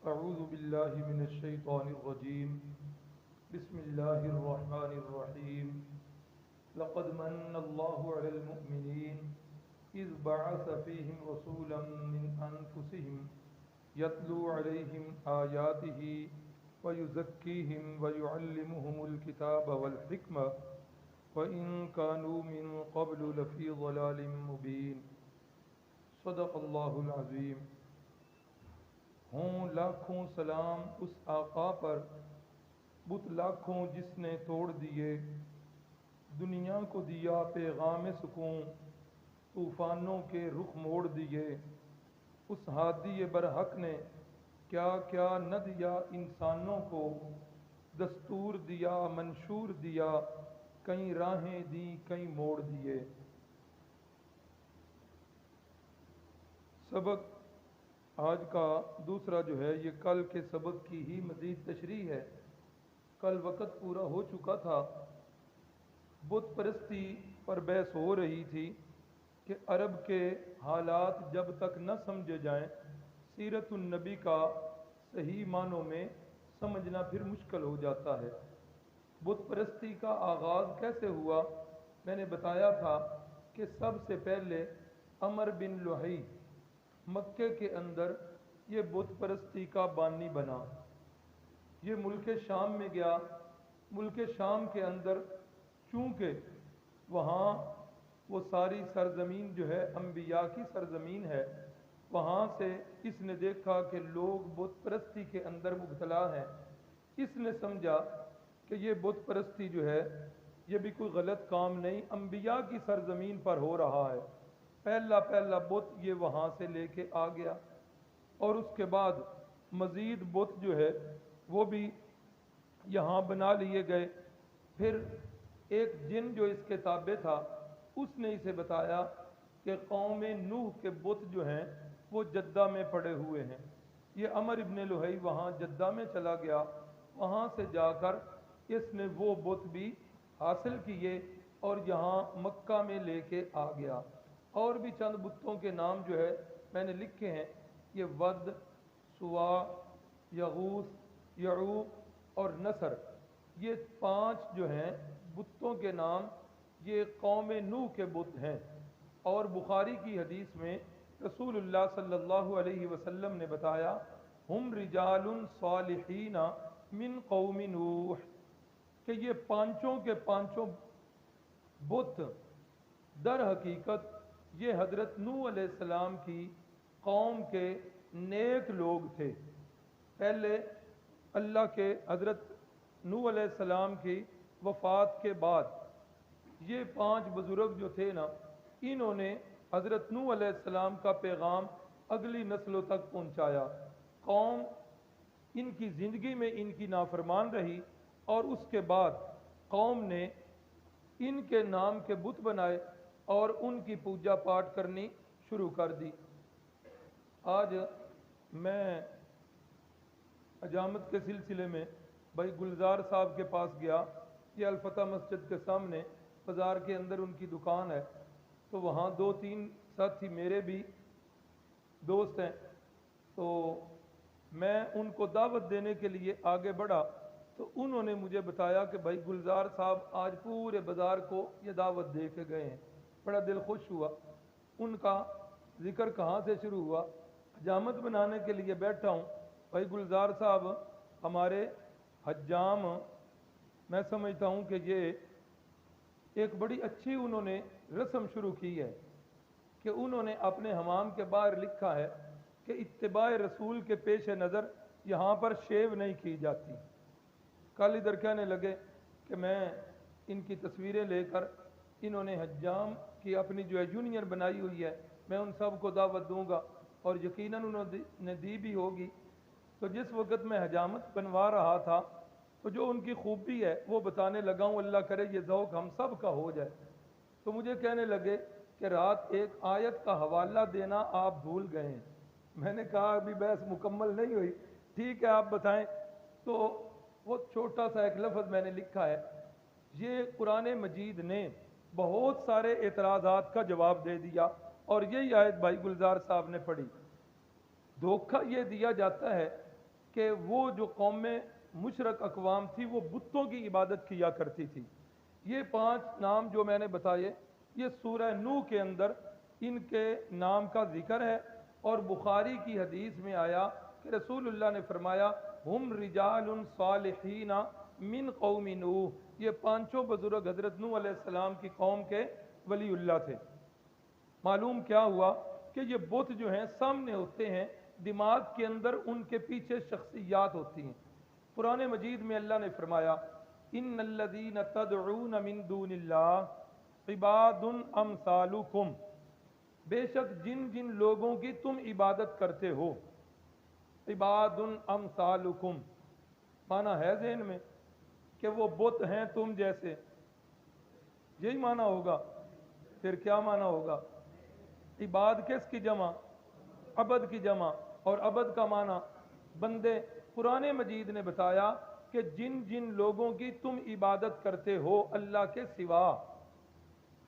اعوذ باللہ من الشیطان الرجیم بسم اللہ الرحمن الرحیم لقد من اللہ علی المؤمنین اذ بعث فیہم رسولا من انفسہم یتلو علیہم آیاتہ ویزکیہم ویعلمہم الکتاب والحکمہ وإن كانوا من قبل لفی ضلال مبین۔ صدق اللہ العظیم۔ ہوں لاکھوں سلام اس آقا پر، بت لاکھوں جس نے توڑ دیے، دنیا کو دیا پیغام سکون، طوفانوں کے رخ موڑ دیے۔ اس ہادی برحق نے کیا کیا نہ دیا انسانوں کو، دستور دیا منشور دیا، کئی راہیں دی کئی موڑ دیے۔ سبق آج کا دوسرا جو ہے یہ کل کے سبق کی ہی مزید تشریح ہے۔ کل وقت پورا ہو چکا تھا، بت پرستی پر بحث ہو رہی تھی کہ عرب کے حالات جب تک نہ سمجھے جائیں سیرت النبی کا صحیح معنوں میں سمجھنا پھر مشکل ہو جاتا ہے۔ بت پرستی کا آغاز کیسے ہوا؟ میں نے بتایا تھا کہ سب سے پہلے عمر بن لحی مکے کے اندر یہ بت پرستی کا بانی بنا۔ یہ ملک شام میں گیا۔ ملک شام کے اندر چونکہ وہاں وہ ساری سرزمین جو ہے انبیاء کی سرزمین ہے، وہاں سے اس نے دیکھا کہ لوگ بت پرستی کے اندر مبتلا ہیں۔ اس نے سمجھا کہ یہ بت پرستی جو ہے یہ بھی کوئی غلط کام نہیں، انبیاء کی سرزمین پر ہو رہا ہے۔ پہلا بت یہ وہاں سے لے کے آ گیا، اور اس کے بعد مزید بت جو ہے وہ بھی یہاں بنا لیے گئے۔ پھر ایک جن جو اس کے تابع تھا اس نے اسے بتایا کہ قوم نوح کے بت جو ہیں وہ جدہ میں پڑے ہوئے ہیں۔ یہ عمر ابن لحی وہاں جدہ میں چلا گیا، وہاں سے جا کر اس نے وہ بت بھی حاصل کیے اور یہاں مکہ میں لے کے آ گیا۔ اور بھی چند بتوں کے نام جو ہے میں نے لکھے ہیں، یہ ود، سوا، یغوث، یعوق اور نصر، یہ 5 جو ہیں بتوں کے نام یہ قوم نوح کے بت ہیں۔ اور بخاری کی حدیث میں رسول اللہ صلی اللہ علیہ وسلم نے بتایا ہم رجال صالحین من قوم نوح، کہ یہ پانچوں کے پانچوں بت در حقیقت یہ حضرت نوح علیہ السلام کی قوم کے نیک لوگ تھے۔ پہلے اللہ کے حضرت نوح علیہ السلام کی وفات کے بعد یہ 5 بزرگ جو تھے نا، انہوں نے حضرت نوح علیہ السلام کا پیغام اگلی نسلوں تک پہنچایا۔ قوم ان کی زندگی میں ان کی نافرمان رہی، اور اس کے بعد قوم نے ان کے نام کے بت بنائے اور ان کی پوجا پاٹ کرنی شروع کر دی۔ آج میں حجامت کے سلسلے میں بھائی گلزار صاحب کے پاس گیا، یہ الفتح مسجد کے سامنے بازار کے اندر ان کی دکان ہے، تو وہاں 2-3 ساتھی میرے بھی دوست ہیں، تو میں ان کو دعوت دینے کے لیے آگے بڑھا تو انہوں نے مجھے بتایا کہ بھائی گلزار صاحب آج پورے بازار کو یہ دعوت دے کے گئے ہیں۔ بڑا دل خوش ہوا۔ ان کا ذکر کہاں سے شروع ہوا؟ حجامت بنانے کے لیے بیٹھا ہوں، بھائی گلزار صاحب ہمارے حجام، میں سمجھتا ہوں کہ یہ ایک بڑی اچھی انہوں نے رسم شروع کی ہے کہ انہوں نے اپنے حمام کے باہر لکھا ہے کہ اتباع رسول کے پیش نظر یہاں پر شیو نہیں کی جاتی۔ کل ادھر کہنے لگے کہ میں ان کی تصویریں لے کر، انہوں نے حجام کی اپنی جو ہے یونین بنائی ہوئی ہے، میں ان سب کو دعوت دوں گا، اور یقیناً انہوں نے دی بھی ہوگی۔ تو جس وقت میں حجامت بنوا رہا تھا تو جو ان کی خوبی ہے وہ بتانے لگا ہوں، اللہ کرے یہ ذوق ہم سب کا ہو جائے۔ تو مجھے کہنے لگے کہ رات ایک آیت کا حوالہ دینا آپ بھول گئے ہیں۔ میں نے کہا ابھی بحث مکمل نہیں ہوئی، ٹھیک ہے آپ بتائیں۔ تو وہ چھوٹا سا ایک لفظ میں نے لکھا ہے، یہ قرآن مجید نے بہت سارے اعتراضات کا جواب دے دیا، اور یہی آیت بھائی گلزار صاحب نے پڑھی۔ دھوکہ یہ دیا جاتا ہے کہ وہ جو قوم میں مشرک اقوام تھی وہ بتوں کی عبادت کیا کرتی تھی۔ یہ 5 نام جو میں نے بتائے یہ سورہ نوح کے اندر ان کے نام کا ذکر ہے، اور بخاری کی حدیث میں آیا کہ رسول اللہ نے فرمایا ہم رجال صالحین من قوم نوح، یہ 5 بزرگ حضرت نوح علیہ السلام کی قوم کے ولی اللہ تھے۔ معلوم کیا ہوا کہ یہ بت جو ہیں سامنے ہوتے ہیں، دماغ کے اندر ان کے پیچھے شخصیات ہوتی ہیں۔ قرآن مجید میں اللہ نے فرمایا ان الذین تدعون من دون اللہ عباد امثالکم، بے شک جن جن لوگوں کی تم عبادت کرتے ہو، عباد امثالکم معنی ہے ذہن میں کہ وہ بت ہیں تم جیسے، یہی معنی ہوگا، پھر کیا معنی ہوگا؟ عباد کس کی جمع؟ عبد کی جمع، اور عبد کا معنی بندے۔ قرآن مجید نے بتایا کہ جن جن لوگوں کی تم عبادت کرتے ہو اللہ کے سوا،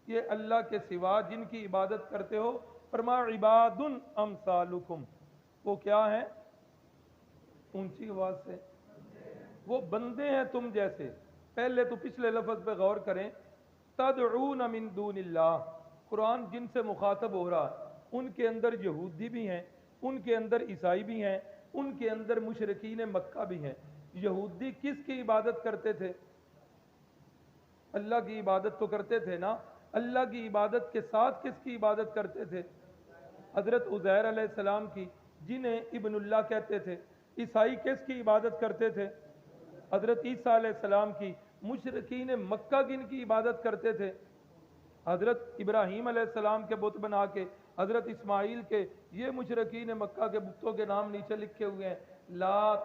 یہ اللہ کے سوا جن کی عبادت کرتے ہو، فرمایا عباد امثالکم، وہ کیا ہیں؟ اونچی آواز سے، وہ بندے ہیں تم جیسے۔ پہلے تو پچھلے لفظ پہ غور کریں، تدعون من دون اللہ، قرآن جن سے مخاطب ہو رہا ہے ان کے اندر یہودی بھی ہیں، ان کے اندر عیسائی بھی ہیں، ان کے اندر مشرکین مکہ بھی ہیں۔ یہودی کس کی عبادت کرتے تھے؟ اللہ کی عبادت تو کرتے تھے نا۔ اللہ کی عبادت کے ساتھ کس کی عبادت کرتے تھے؟ حضرت عزیر علیہ السلام کی، جنہیں ابن اللہ کہتے تھے۔ عیسائی کس کی عبادت کرتے تھے؟ حضرت عیسیٰ علیہ السلام کی۔ مشرکین مکہ کن کی عبادت کرتے تھے؟ حضرت ابراہیم علیہ السلام کے بت بنا کے، حضرت اسماعیل کے۔ یہ مشرکین مکہ کے بتوں کے نام نیچے لکھے ہوئے ہیں، لات،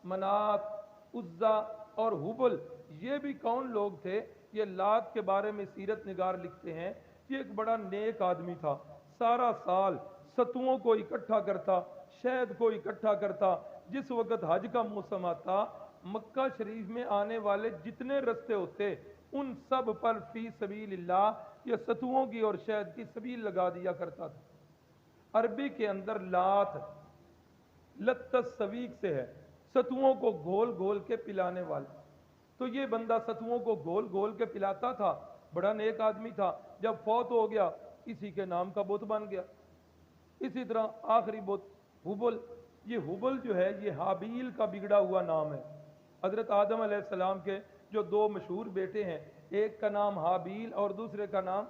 منات، عزا اور حبل۔ یہ بھی کون لوگ تھے؟ یہ لات کے بارے میں سیرت نگار لکھتے ہیں یہ ایک بڑا نیک آدمی تھا، سارا سال ستوؤں کو اکٹھا کرتا، شہد کو اکٹھا کرتا۔ جس وقت حج کا موسم آتا، مکہ شریف میں آنے والے جتنے رستے ہوتے ان سب پر فی سبیل اللہ یہ ستوؤں کی اور شہد کی سبیل لگا دیا کرتا تھا۔ عربی کے اندر لات لتس سویق سے ہے، ستوؤں کو گھول گھول کے پلانے والا۔ تو یہ بندہ ستوؤں کو گھول گھول کے پلاتا تھا، بڑا نیک آدمی تھا۔ جب فوت ہو گیا اسی کے نام کا بت بن گیا۔ اسی طرح آخری بت حبل، یہ حبل جو ہے یہ حابیل کا بگڑا ہوا نام ہے۔ حضرت آدم علیہ السلام کے جو 2 مشہور بیٹے ہیں، ایک کا نام حابیل اور دوسرے کا نام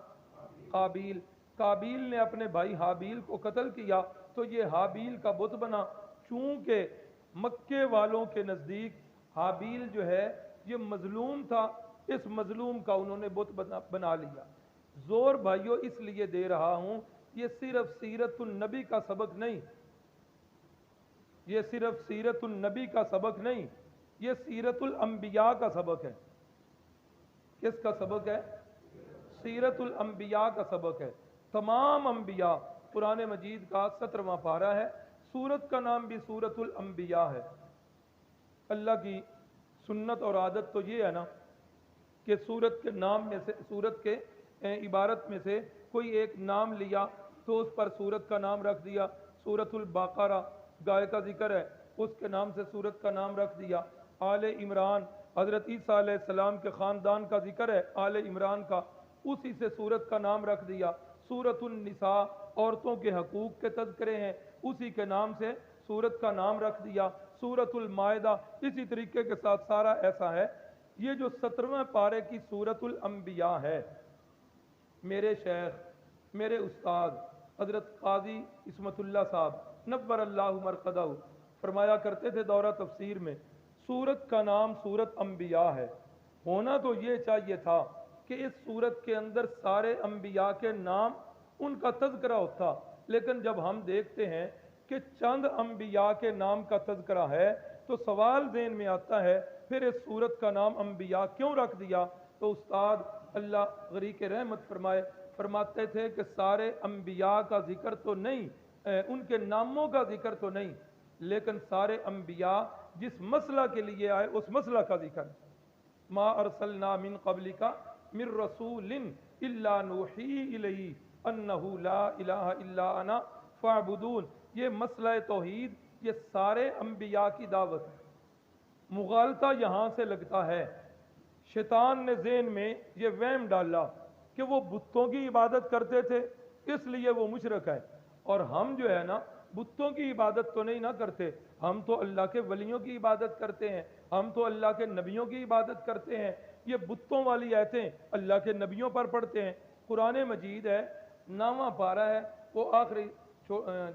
قابیل۔ قابیل نے اپنے بھائی حابیل کو قتل کیا تو یہ حابیل کا بت بنا۔ چونکہ مکے والوں کے نزدیک حابیل جو ہے یہ مظلوم تھا، اس مظلوم کا انہوں نے بت بنا لیا۔ زور بھائیوں اس لیے دے رہا ہوں، یہ صرف سیرت النبی کا سبق نہیں، یہ صرف سیرت النبی کا سبق نہیں، یہ سیرت الانبیاء کا سبق ہے۔ کس کا سبق ہے؟ سیرت الانبیاء کا سبق ہے۔ تمام انبیاء، قرآن مجید کا 17واں پارہ ہے، سورت کا نام بھی سورت الانبیاء ہے۔ اللہ کی سنت اور عادت تو یہ ہے نا کہ سورت کے نام میں سے، سورت کے عبارت میں سے کوئی ایک نام لیا تو اس پر سورت کا نام رکھ دیا۔ سورت البقرہ گائے کا ذکر ہے، اس کے نام سے سورت کا نام رکھ دیا۔ آل عمران حضرت عیسیٰ علیہ السلام کے خاندان کا ذکر ہے، آل عمران کا، اسی سے سورت کا نام رکھ دیا۔ سورت النساء عورتوں کے حقوق کے تذکرے ہیں، اسی کے نام سے سورت کا نام رکھ دیا۔ سورت المائدہ اسی طریقے کے ساتھ سارا ایسا ہے۔ یہ جو 17ویں پارے کی سورت الانبیاء ہے، میرے شیخ، میرے استاد حضرت قاضی عصمت اللہ صاحب نور اللہ مرقدہ فرمایا کرتے تھے دورہ تفسیر میں، سورت کا نام سورت انبیاء ہے۔ ہونا تو یہ چاہیے تھا کہ اس سورت کے اندر سارے انبیاء کے نام ان کا تذکرہ ہوتا، لیکن جب ہم دیکھتے ہیں کہ چند انبیاء کے نام کا تذکرہ ہے تو سوال ذہن میں آتا ہے پھر اس سورت کا نام انبیاء کیوں رکھ دیا؟ تو استاد اللہ غریق رحمت فرمائے فرماتے تھے کہ سارے انبیاء کا ذکر تو نہیں، ان کے ناموں کا ذکر تو نہیں، لیکن سارے انبیاء جس مسئلہ کے لیے آئے اس مسئلہ کا ذکر۔ ما ارسلنا من قبلک من رسول الا نوحی الیہ انہ لا الہ الا انا فاعبدون۔ یہ مسئلہ توحید یہ سارے انبیاء کی دعوت ہے۔ مغالطہ یہاں سے لگتا ہے، شیطان نے ذہن میں یہ وہم ڈالا کہ وہ بتوں کی عبادت کرتے تھے اس لیے وہ مشرک ہے، اور ہم جو ہے نا بتوں کی عبادت تو نہیں نہ کرتے، ہم تو اللہ کے ولیوں کی عبادت کرتے ہیں، ہم تو اللہ کے نبیوں کی عبادت کرتے ہیں۔ یہ بتوں والی آیتیں اللہ کے نبیوں پر پڑھتے ہیں۔ قرآن مجید ہے 9واں پارہ ہے، وہ آخری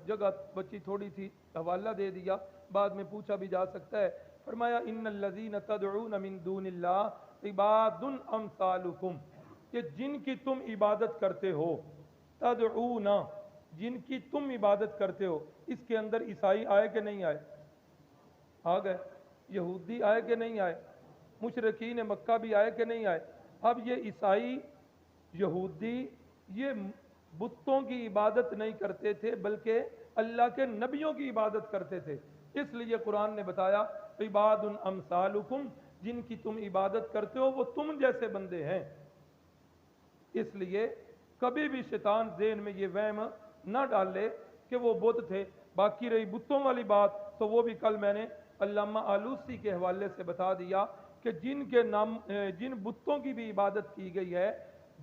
جگہ بچی تھوڑی تھی، حوالہ دے دیا، بعد میں پوچھا بھی جا سکتا ہے۔ فرمایا ان الذین تدعون من دون اللہ عباد امثالکم، کہ جن کی تم عبادت کرتے ہو، تدعون، جن کی تم عبادت کرتے ہو، اس کے اندر عیسائی آئے کہ نہیں آئے؟ آ گئے۔ یہودی آئے کہ نہیں آئے؟ مشرکین مکہ بھی آئے کہ نہیں آئے؟ اب یہ عیسائی یہودی یہ بتوں کی عبادت نہیں کرتے تھے بلکہ اللہ کے نبیوں کی عبادت کرتے تھے، اس لیے قرآن نے بتایا عباد امثالکم، جن کی تم عبادت کرتے ہو وہ تم جیسے بندے ہیں۔ اس لیے کبھی بھی شیطان ذہن میں یہ وہم نہ ڈالے کہ وہ بت تھے۔ باقی رہی بتوں والی بات تو وہ بھی کل میں نے علامہ آلوسی کے حوالے سے بتا دیا کہ جن بتوں کی بھی عبادت کی گئی ہے،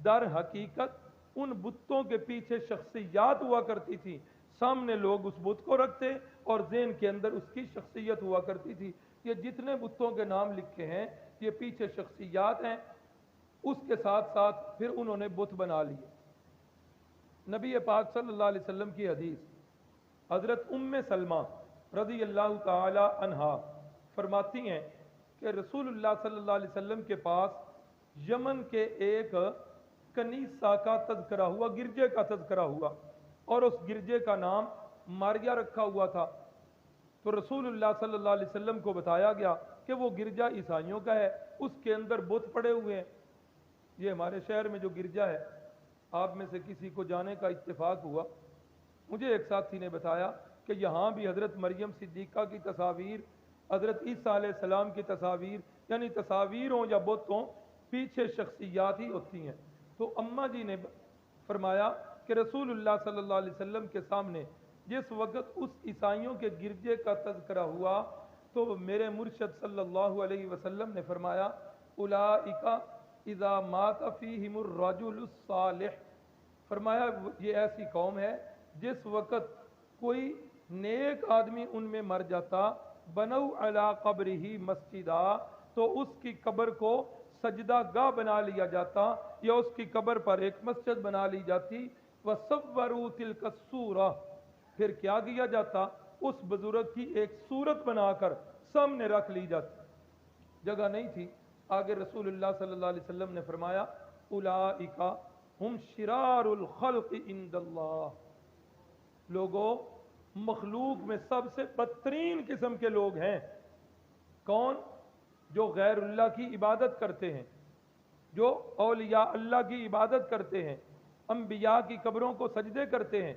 در حقیقت ان بتوں کے پیچھے شخصیات ہوا کرتی تھی، سامنے لوگ اس بت کو رکھتے اور ذہن کے اندر اس کی شخصیت ہوا کرتی تھی۔ یہ جتنے بتوں کے نام لکھے ہیں یہ پیچھے شخصیات ہیں، اس کے ساتھ ساتھ پھر انہوں نے بت بنا لیے۔ نبی پاک صلی اللہ علیہ وسلم کی حدیث، حضرت ام سلمہ رضی اللہ تعالی عنہا فرماتی ہیں کہ رسول اللہ صلی اللہ علیہ وسلم کے پاس یمن کے ایک کنیسہ کا تذکرہ ہوا، گرجے کا تذکرہ ہوا، اور اس گرجے کا نام ماریا رکھا ہوا تھا۔ تو رسول اللہ صلی اللہ علیہ وسلم کو بتایا گیا کہ وہ گرجا عیسائیوں کا ہے، اس کے اندر بت پڑے ہوئے ہیں۔ یہ ہمارے شہر میں جو گرجا ہے، آپ میں سے کسی کو جانے کا اتفاق ہوا، مجھے ایک ساتھی نے بتایا کہ یہاں بھی حضرت مریم صدیقہ کی تصاویر، حضرت عیسیٰ علیہ السلام کی تصاویر، یعنی تصاویر ہوں یا بت ہوں، پیچھے شخصیات ہی ہوتی ہیں۔ تو اماں جی نے فرمایا کہ رسول اللہ صلی اللہ علیہ وسلم کے سامنے جس وقت اس عیسائیوں کے گرجے کا تذکرہ ہوا تو میرے مرشد صلی اللہ علیہ وسلم نے فرمایا اولئک اذا مات فیہم الرجل الصالح، فرمایا یہ ایسی قوم ہے جس وقت کوئی نیک آدمی ان میں مر جاتا، بنو علی قبرہ مسجدا، تو اس کی قبر کو سجدہ گاہ بنا لیا جاتا یا اس کی قبر پر ایک مسجد بنا لی جاتی، وصوروا تلک الصورہ، پھر کیا کیا جاتا، اس بزرگ کی ایک صورت بنا کر سامنے رکھ لی جاتی۔ جگہ نہیں تھی، آگے رسول اللہ صلی اللہ علیہ وسلم نے فرمایا اولئک ہم شرار الخلق عند اللہ، لوگوں مخلوق میں سب سے بدترین قسم کے لوگ ہیں کون؟ جو غیر اللہ کی عبادت کرتے ہیں، جو اولیاء اللہ کی عبادت کرتے ہیں، انبیاء کی قبروں کو سجدے کرتے ہیں۔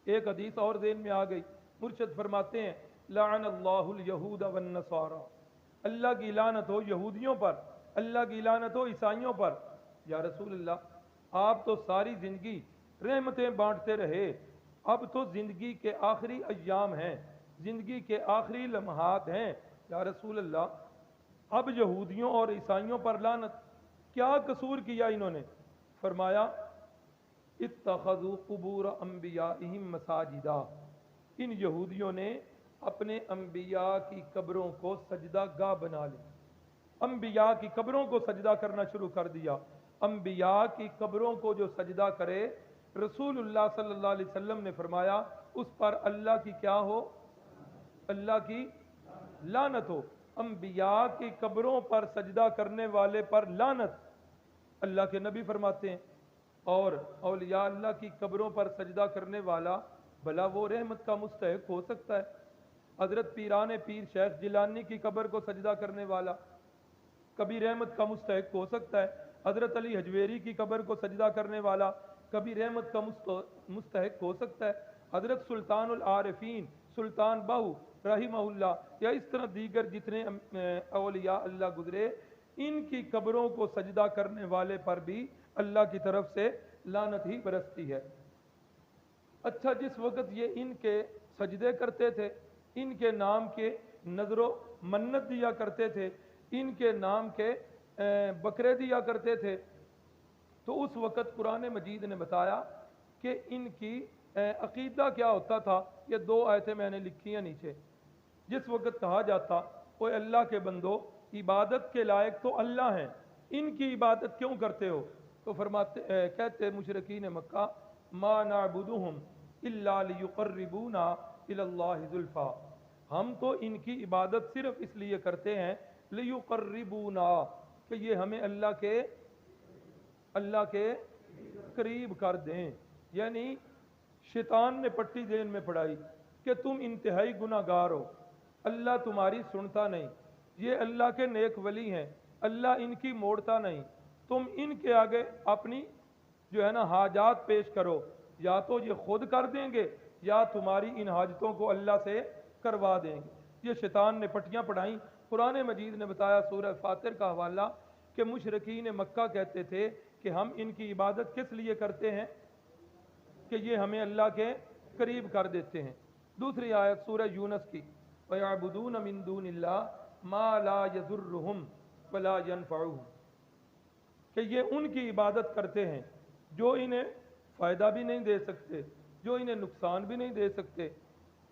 ایک حدیث اور ذہن میں آ گئی، مرشد فرماتے ہیں لعن اللہ الیہود والنصارى، اللہ کی لعنت ہو یہودیوں پر، اللہ کی لعنت ہو عیسائیوں پر۔ یا رسول اللہ آپ تو ساری زندگی رحمتیں بانٹتے رہے، اب تو زندگی کے آخری ایام ہیں، زندگی کے آخری لمحات ہیں، یا رسول اللہ اب یہودیوں اور عیسائیوں پر لعنت، کیا قصور کیا انہوں نے؟ فرمایا اتخذوا قبور انبیائہم مساجدا، ان یہودیوں نے اپنے انبیاء کی قبروں کو سجدہ گاہ بنا لی، انبیاء کی قبروں کو سجدہ کرنا شروع کر دیا۔ انبیاء کی قبروں کو جو سجدہ کرے، رسول اللہ صلی اللہ علیہ وسلم نے فرمایا اس پر اللہ کی کیا ہو؟ اللہ کی لعنت ہو۔ انبیاء کی قبروں پر سجدہ کرنے والے پر لعنت، اللہ کے نبی فرماتے ہیں، اور اولیاء اللہ کی قبروں پر سجدہ کرنے والا بھلا وہ رحمت کا مستحق ہو سکتا ہے؟ حضرت پیران پیر شیخ جیلانی کی قبر کو سجدہ کرنے والا کبھی رحمت کا مستحق ہو سکتا ہے؟ حضرت علی حجویری کی قبر کو سجدہ کرنے والا کبھی رحمت کا مستحق ہو سکتا ہے؟ حضرت سلطان العارفین سلطان باہو رحمہ اللہ یا اس طرح دیگر جتنے اولیاء اللہ گزرے، ان کی قبروں کو سجدہ کرنے والے پر بھی اللہ کی طرف سے لعنت ہی برستی ہے۔ اچھا، جس وقت یہ ان کے سجدے کرتے تھے ان کے نام کے نظر و منت دیا کرتے تھے، ان کے نام کے بکرے دیا کرتے تھے۔ تو اس وقت قرآن مجید نے بتایا کہ ان کی عقیدہ کیا ہوتا تھا۔ یہ 2 آیتیں میں نے لکھی ہیں نیچے۔ جس وقت کہا جاتا اوے اللہ کے بندو، عبادت کے لائق تو اللہ ہیں، ان کی عبادت کیوں کرتے ہو؟ تو کہتے مشرکین مکہ ما نعبدہم الا لیقربونا الی اللہ زلفا، ہم تو ان کی عبادت صرف اس لیے کرتے ہیں لیقربونا، کہ یہ ہمیں اللہ کے قریب کر دیں۔ یعنی شیطان نے پٹی ذہن میں پڑھائی کہ تم انتہائی گناہ گار ہو، اللہ تمہاری سنتا نہیں، یہ اللہ کے نیک ولی ہیں، اللہ ان کی موڑتا نہیں، تم ان کے آگے اپنی حاجات پیش کرو، یا تو یہ خود کر دیں گے یا تمہاری ان حاجتوں کو اللہ سے کروا دیں گے۔ یہ شیطان نے پٹیاں پڑھائیں۔ قرآن مجید نے بتایا سورہ فاطر کا حوالہ کہ مشرکین مکہ کہتے تھے کہ ہم ان کی عبادت کس لیے کرتے ہیں کہ یہ ہمیں اللہ کے قریب کر دیتے ہیں۔ دوسری آیت سورہ یونس کی، وَيَعْبُدُونَ مِن دُونِ اللَّهِ مَا لَا يَضُرُّهُمْ وَلَا يَنْفَعُهُمْ، کہ یہ ان کی عبادت کرتے ہیں جو انہیں فائدہ بھی نہیں دے سکتے، جو انہیں نقصان بھی نہیں دے سکتے۔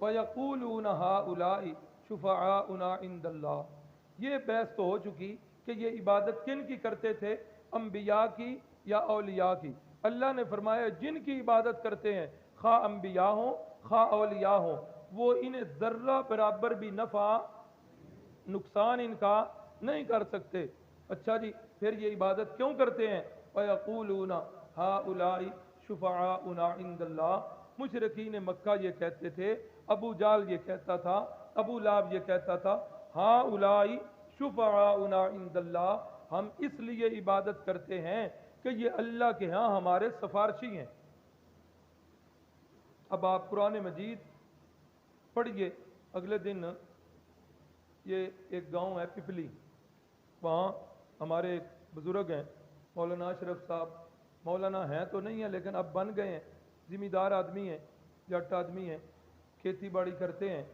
وَيَقُولُونَ هَؤُلَاءِ شُفَعَاؤُنَا عِندَ اللَّهِ، یہ بحث تو ہو چکی کہ یہ عبادت کن کی کرتے تھے، انبیاء کی یا اولیاء کی۔ اللہ نے فرمایا جن کی عبادت کرتے ہیں، خواہ انبیاء ہوں خواہ اولیاء ہوں، وہ انہیں ذرہ برابر بھی نفع نقصان ان کا نہیں کر سکتے۔ اچھا جی، پھر یہ عبادت کیوں کرتے ہیں؟ وَيَقُولُونَ هَؤُلَاءِ شُفَعَاؤُنَا عِندَ اللَّهِ، مشرکین مکہ یہ کہتے تھے، ابو جال یہ کہتا تھا، ابو لہب یہ کہتا تھا، هَؤُلَاءِ شُفَعَاؤُنَا عِندَ اللَّهِ، ہم اس لیے عبادت کرتے ہیں کہ یہ اللہ کے ہاں ہمارے سفارشی ہیں۔ اب آپ قرآن مجید پڑھیے۔ اگلے دن یہ ایک گاؤں ہے پپلی، وہاں ہمارے ایک بزرگ ہیں مولانا اشرف صاحب، مولانا ہیں تو نہیں ہیں لیکن اب بن گئے ہیں، ذمہ دار آدمی ہیں، جٹ آدمی ہیں، کھیتی باڑی کرتے ہیں۔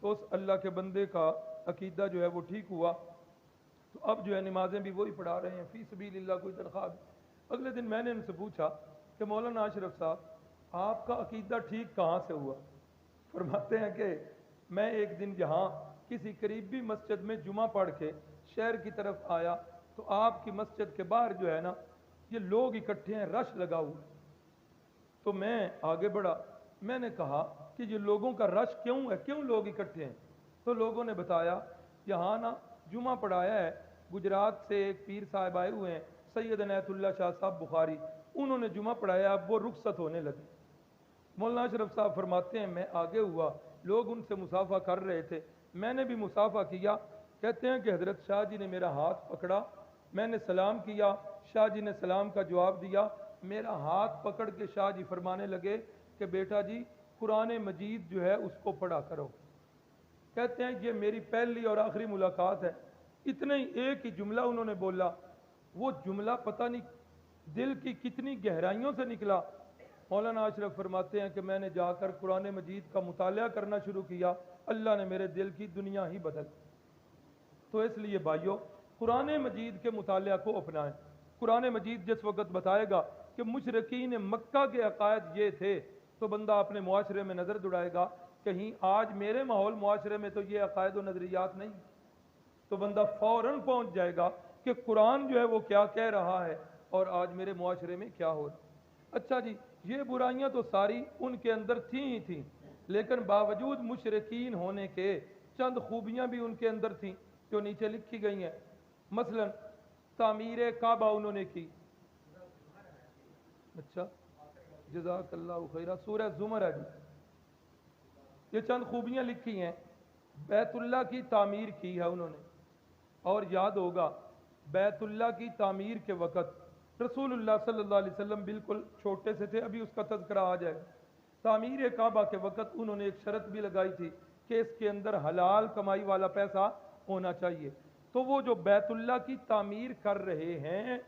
تو اس اللہ کے بندے کا عقیدہ جو ہے وہ ٹھیک ہوا، تو اب جو ہے نمازیں بھی وہی پڑھا رہے ہیں، فی سبیل اللہ، کوئی تنخواہ بھی۔ اگلے دن میں نے ان سے پوچھا کہ مولانا اشرف صاحب آپ کا عقیدہ ٹھیک کہاں سے ہوا؟ فرماتے ہیں کہ میں ایک دن یہاں کسی قریبی مسجد میں جمعہ پڑھ کے شہر کی طرف آیا تو آپ کی مسجد کے باہر جو ہے نا یہ لوگ اکٹھے ہیں، رش لگا ہوا، تو میں آگے بڑھا، میں نے کہا کہ یہ لوگوں کا رش کیوں ہے، کیوں لوگ اکٹھے ہیں؟ تو لوگوں نے بتایا یہاں نا جمعہ پڑھایا ہے، گجرات سے ایک پیر صاحب آئے ہوئے ہیں سید عنایت اللہ شاہ صاحب بخاری، انہوں نے جمعہ پڑھایا، اب وہ رخصت ہونے لگے۔ مولانا اشرف صاحب فرماتے ہیں میں آگے ہوا، لوگ ان سے مصافحہ کر رہے تھے، میں نے بھی مصافحہ کیا۔ کہتے ہیں کہ حضرت شاہ جی نے میرا ہاتھ پکڑا، میں نے سلام کیا، شاہ جی نے سلام کا جواب دیا، میرا ہاتھ پکڑ کے شاہ جی فرمانے لگے کہ بیٹا جی قرآن مجید جو ہے اس کو پڑھا کرو۔ کہتے ہیں یہ میری پہلی اور آخری ملاقات ہے، اتنے ہی ایک ہی جملہ انہوں نے بولا، وہ جملہ پتہ نہیں دل کی کتنی گہرائیوں سے نکلا۔ مولانا اشرف فرماتے ہیں کہ میں نے جا کر قرآن مجید کا مطالعہ کرنا شروع کیا، اللہ نے میرے دل کی دنیا ہی بدل۔ تو اس لیے بھائیو قرآن مجید کے مطالعہ کو اپنائیں۔ قرآن مجید جس وقت بتائے گا کہ مشرکین مکہ کے عقائد یہ تھے تو بندہ اپنے معاشرے میں نظر دوڑائے گا، کہیں آج میرے ماحول معاشرے میں تو یہ عقائد و نظریات نہیں، تو بندہ فوراً پہنچ جائے گا کہ قرآن جو ہے وہ کیا کہہ رہا ہے اور آج میرے معاشرے میں کیا ہو رہا ہے۔ اچھا جی، یہ برائیاں تو ساری ان کے اندر تھیں ہی تھیں، لیکن باوجود مشرکین ہونے کے چند خوبیاں بھی ان کے اندر تھیں جو نیچے لکھی گئی ہیں۔ مثلا تعمیر کعبہ انہوں نے کی۔ اچھا جزاک اللہ خیرہ، سورہ زمر ہے جی، یہ چند خوبیاں لکھی ہیں۔ بیت اللہ کی تعمیر کی ہے انہوں نے، اور یاد ہوگا بیت اللہ کی تعمیر کے وقت رسول اللہ صلی اللہ علیہ وسلم بالکل چھوٹے سے تھے، ابھی اس کا تذکرہ آ جائے گا۔ تعمیر کعبہ کے وقت انہوں نے ایک شرط بھی لگائی تھی کہ اس کے اندر حلال کمائی والا پیسہ ہونا چاہیے۔ تو وہ جو بیت اللہ کی تعمیر کر رہے ہیں،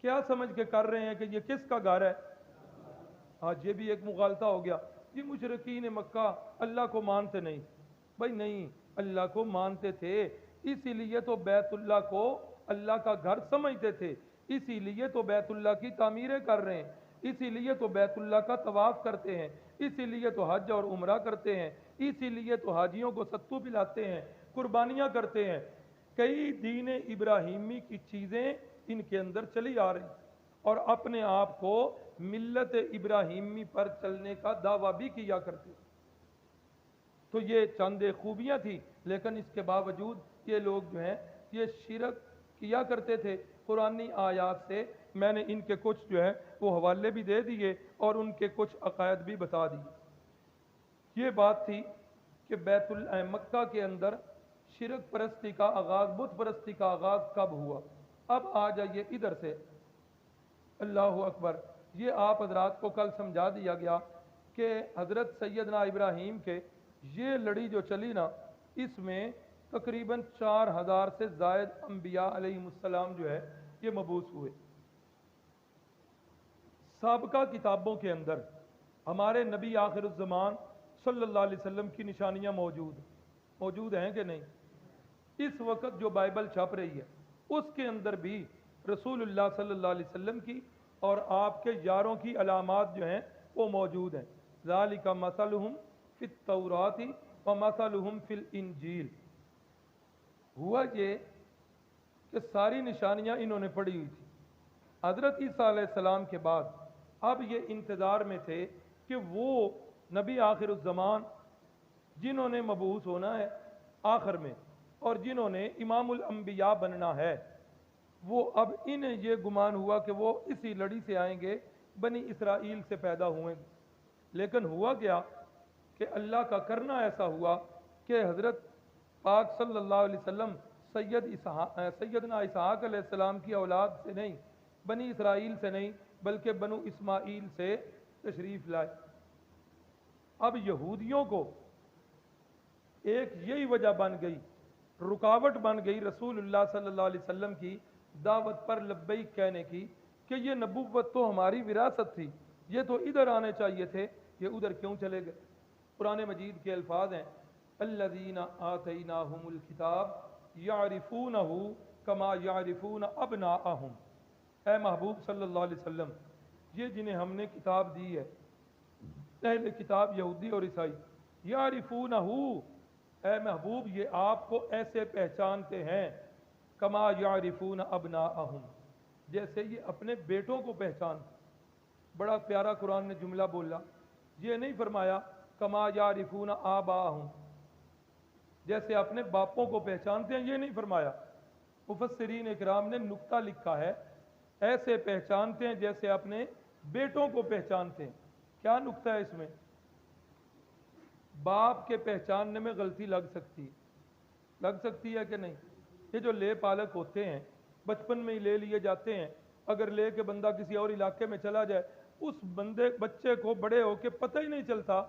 کیا سمجھ کے کر رہے ہیں کہ یہ کس کا گھر ہے؟ آج یہ بھی ایک مغالطہ ہو گیا، یہ مشرکین مکہ اللہ کو مانتے نہیں، بھائی نہیں، اللہ کو مانتے تھے، اسی لیے تو بیت اللہ کو اللہ کا گھر سمجھتے تھے، اسی لیے تو بیت اللہ کی تعمیریں کر رہے ہیں، اسی لیے تو بیت اللہ کا طواف کرتے ہیں، اسی لیے تو حج اور عمرہ کرتے ہیں، اسی لیے تو حاجیوں کو ستو پلاتے ہیں، قربانیاں کرتے ہیں۔ کئی دین ابراہیمی کی چیزیں ان کے اندر چلی آ رہی ہیں، اور اپنے آپ کو ملت ابراہیمی پر چلنے کا دعویٰ بھی کیا کرتے ہیں۔ تو یہ چند خوبیاں تھیں، لیکن اس کے باوجود یہ لوگ جو ہیں یہ شرک کیا کرتے تھے۔ قرآنی آیات سے میں نے ان کے کچھ جو ہے وہ حوالے بھی دے دیے اور ان کے کچھ عقائد بھی بتا دیے۔ یہ بات تھی کہ مکہ کے اندر شرک پرستی کا آغاز، بت پرستی کا آغاز کب ہوا۔ اب آ جائیے ادھر سے، اللہ اکبر، یہ آپ حضرات کو کل سمجھا دیا گیا کہ حضرت سیدنا ابراہیم کے یہ لڑی جو چلی نا، اس میں تقریباً 4000 سے زائد انبیاء علیہ السلام جو ہے یہ مبعوث ہوئے۔ سابقہ کتابوں کے اندر ہمارے نبی آخر الزمان صلی اللہ علیہ وسلم کی نشانیاں موجود ہیں کہ نہیں؟ اس وقت جو بائبل چھپ رہی ہے اس کے اندر بھی رسول اللہ صلی اللہ علیہ وسلم کی اور آپ کے یاروں کی علامات جو ہیں وہ موجود ہیں۔ ذالک مثلہم فی التوراۃ ومثلہم فی الانجیل۔ ہوا یہ کہ ساری نشانیاں انہوں نے پڑھی ہوئی تھی۔ حضرت عیسیٰ علیہ السلام کے بعد اب یہ انتظار میں تھے کہ وہ نبی آخر الزمان جنہوں نے مبعوث ہونا ہے آخر میں اور جنہوں نے امام الانبیاء بننا ہے، وہ اب انہیں یہ گمان ہوا کہ وہ اسی لڑی سے آئیں گے، بنی اسرائیل سے پیدا ہوئیں گے۔ لیکن ہوا کیا کہ اللہ کا کرنا ایسا ہوا کہ حضرت پاک صلی اللہ علیہ وسلم سیدنا اسحاق علیہ السلام کی اولاد سے نہیں، بنی اسرائیل سے نہیں، بلکہ بنو اسماعیل سے تشریف لائے۔ اب یہودیوں کو ایک یہی وجہ بن گئی، رکاوٹ بن گئی رسول اللہ صلی اللہ علیہ وسلم کی دعوت پر لبیک کہنے کی، کہ یہ نبوت تو ہماری وراثت تھی، یہ تو ادھر آنے چاہیے تھے، یہ ادھر کیوں چلے گئے؟ قرآن مجید کے الفاظ ہیں الذین آتیناہم الکتاب یعرفونہ کما یعرفون ابناءہم۔ اے محبوب صلی اللہ علیہ وسلم، یہ جنہیں ہم نے کتاب دی ہے، اہل کتاب یہودی اور عیسائی، یعرفونہ، اے محبوب یہ آپ کو ایسے پہچانتے ہیں کما یعرفون ابناءہم، جیسے یہ اپنے بیٹوں کو پہچانتے۔ بڑا پیارا قرآن نے جملہ بولا، یہ نہیں فرمایا کما یعرفون آباءہم، جیسے اپنے باپوں کو پہچانتے ہیں، یہ نہیں فرمایا۔ مفسرین اکرام نے نکتہ لکھا ہے ایسے پہچانتے ہیں جیسے اپنے بیٹوں کو پہچانتے ہیں۔ کیا نکتہ ہے اس میں؟ باپ کے پہچاننے میں غلطی لگ سکتی ہے کہ نہیں؟ یہ جو لے پالک ہوتے ہیں بچپن میں ہی لے لیے جاتے ہیں، اگر لے کے بندہ کسی اور علاقے میں چلا جائے، اس بچے کو بڑے ہو کے پتہ ہی نہیں چلتا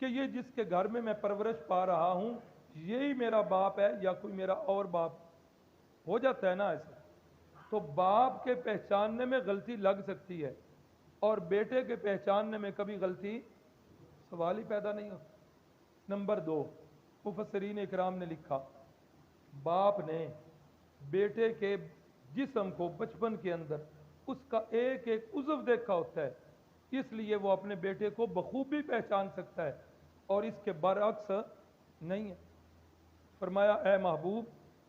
کہ یہ جس کے گھر میں پرورش پا رہا ہوں یہی میرا باپ ہے یا کوئی میرا اور باپ۔ ہو جاتا ہے نا ایسا۔ تو باپ کے پہچاننے میں غلطی لگ سکتی ہے اور بیٹے کے پہچاننے میں کبھی غلطی سوال ہی پیدا نہیں ہوتا۔ نمبر 2، مفسرین اکرام نے لکھا باپ نے بیٹے کے جسم کو بچپن کے اندر اس کا ایک ایک عضو دیکھا ہوتا ہے، اس لیے وہ اپنے بیٹے کو بخوبی پہچان سکتا ہے، اور اس کے برعکس نہیں ہے۔ فرمایا اے محبوب